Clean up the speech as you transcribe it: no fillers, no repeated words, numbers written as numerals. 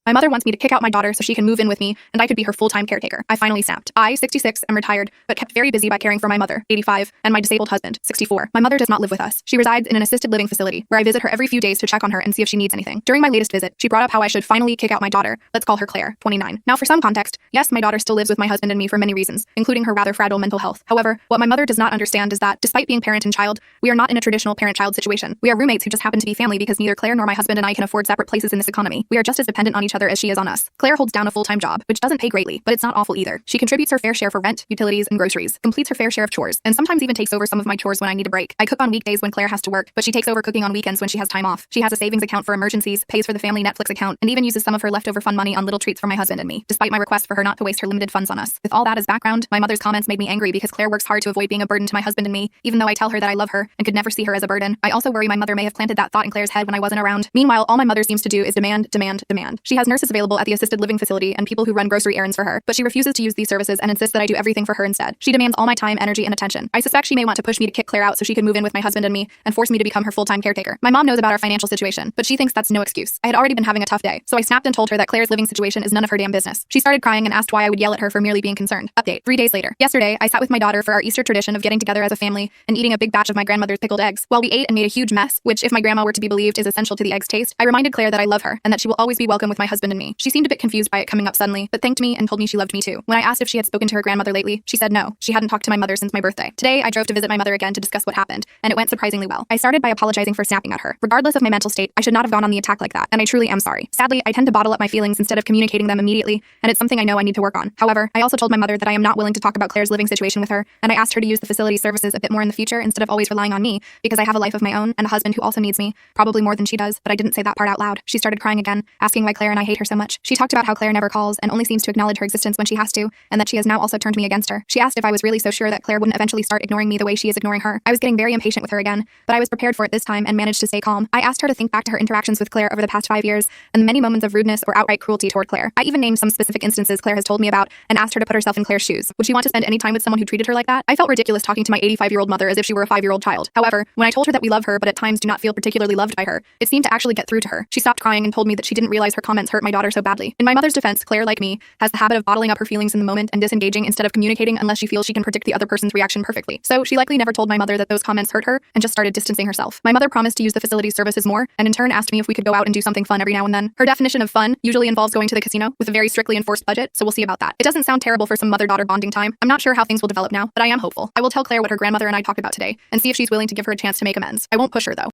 My mother wants me to kick out my daughter so she can move in with me and I could be her full-time caretaker. I finally snapped. I, 66, am retired, but kept very busy by caring for my mother, 85, and my disabled husband, 64. My mother does not live with us. She resides in an assisted living facility where I visit her every few days to check on her and see if she needs anything. During my latest visit, she brought up how I should finally kick out my daughter. Let's call her Claire, 29. Now, for some context, yes, my daughter still lives with my husband and me for many reasons, including her rather fragile mental health. However, what my mother does not understand is that, despite being parent and child, we are not in a traditional parent-child situation. We are roommates who just happen to be family because neither Claire nor my husband and I can afford separate places in this economy. We are just as dependent on each other as she is on us. Claire holds down a full-time job, which doesn't pay greatly, but it's not awful either. She contributes her fair share for rent, utilities, and groceries, completes her fair share of chores, and sometimes even takes over some of my chores when I need a break. I cook on weekdays when Claire has to work, but she takes over cooking on weekends when she has time off. She has a savings account for emergencies, pays for the family Netflix account, and even uses some of her leftover fun money on little treats for my husband and me, despite my request for her not to waste her limited funds on us. With all that as background, my mother's comments made me angry because Claire works hard to avoid being a burden to my husband and me, even though I tell her that I love her and could never see her as a burden. I also worry my mother may have planted that thought in Claire's head when I wasn't around. Meanwhile, all my mother seems to do is demand, demand, demand. She has nurses available at the assisted living facility and people who run grocery errands for her, but she refuses to use these services and insists that I do everything for her instead. She demands all my time, energy, and attention. I suspect she may want to push me to kick Claire out so she can move in with my husband and me and force me to become her full-time caretaker. My mom knows about our financial situation, but she thinks that's no excuse. I had already been having a tough day, so I snapped and told her that Claire's living situation is none of her damn business. She started crying and asked why I would yell at her for merely being concerned. Update: 3 days later. Yesterday, I sat with my daughter for our Easter tradition of getting together as a family and eating a big batch of my grandmother's pickled eggs. While we ate and made a huge mess, which, if my grandma were to be believed, is essential to the eggs' taste, I reminded Claire that I love her and that she will always be welcome with my husband and me. She seemed a bit confused by it coming up suddenly, but thanked me and told me she loved me too. When I asked if she had spoken to her grandmother lately, she said no. She hadn't talked to my mother since my birthday. Today, I drove to visit my mother again to discuss what happened, and it went surprisingly well. I started by apologizing for snapping at her. Regardless of my mental state, I should not have gone on the attack like that, and I truly am sorry. Sadly, I tend to bottle up my feelings instead of communicating them immediately, and it's something I know I need to work on. However, I also told my mother that I am not willing to talk about Claire's living situation with her, and I asked her to use the facility services a bit more in the future instead of always relying on me, because I have a life of my own and a husband who also needs me, probably more than she does, but I didn't say that part out loud. She started crying again, asking why Claire and I hate her so much. She talked about how Claire never calls and only seems to acknowledge her existence when she has to, and that she has now also turned me against her. She asked if I was really so sure that Claire wouldn't eventually start ignoring me the way she is ignoring her. I was getting very impatient with her again, but I was prepared for it this time and managed to stay calm. I asked her to think back to her interactions with Claire over the past 5 years and the many moments of rudeness or outright cruelty toward Claire. I even named some specific instances Claire has told me about and asked her to put herself in Claire's shoes. Would she want to spend any time with someone who treated her like that? I felt ridiculous talking to my 85-year-old mother as if she were a 5-year-old child. However, when I told her that we love her but at times do not feel particularly loved by her, it seemed to actually get through to her. She stopped crying and told me that she didn't realize her comments hurt my daughter so badly. In my mother's defense, Claire, like me, has the habit of bottling up her feelings in the moment and disengaging instead of communicating unless she feels she can predict the other person's reaction perfectly. So she likely never told my mother that those comments hurt her and just started distancing herself. My mother promised to use the facility's services more and in turn asked me if we could go out and do something fun every now and then. Her definition of fun usually involves going to the casino with a very strictly enforced budget, so we'll see about that. It doesn't sound terrible for some mother-daughter bonding time. I'm not sure how things will develop now, but I am hopeful. I will tell Claire what her grandmother and I talked about today and see if she's willing to give her a chance to make amends. I won't push her though.